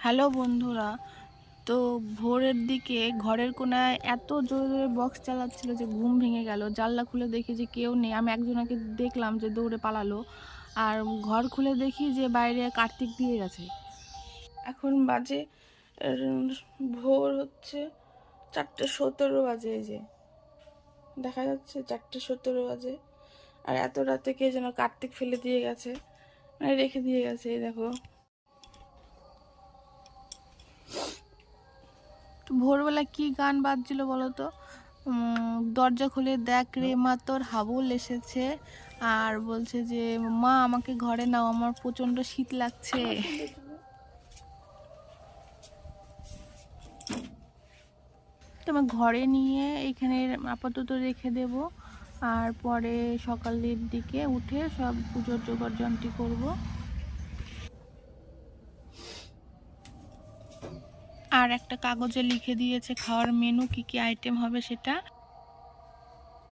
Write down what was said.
Hello বন্ধুরা, তো ভোরের দিকে ঘরের কোনায় এত জোরে জোরে বক্স চালাচ্ছিল যে ঘুম ভেঙে গেল। জানলা খুলে দেখি যে কেউ নেই। আমি একজনকে দেখলাম যে দৌড়ে পালালো, আর ঘর খুলে দেখি যে বাইরে কার্তিক দিয়ে গেছে। এখন বাজে উম, ভোর হচ্ছে 4:17 বাজে। এই যে দেখা যাচ্ছে 4:17 বাজে, আর এত রাতে কে যেন কার্তিক ফেলে দিয়ে গেছে, মানে রেখে দিয়ে গেছে। এই দেখো, তো ভোরবেলা কি গান বাজছিল বলো তো? দরজা খুলে দেখ রে মা, তোর হাবুল এসেছে, আর বলছে যে মা আমাকে ঘরে নাও, আমার প্রচন্ড শীত লাগছে। তো আমার ঘরে নিয়ে এখানে আপাতত রেখে দেব, আর পরে সকালের দিকে উঠে সব পুজোর জোগাড় যন্ত্রী করব। আর একটা কাগজে লিখে দিয়েছে খাওয়ার মেনু, কি কি আইটেম হবে সেটা।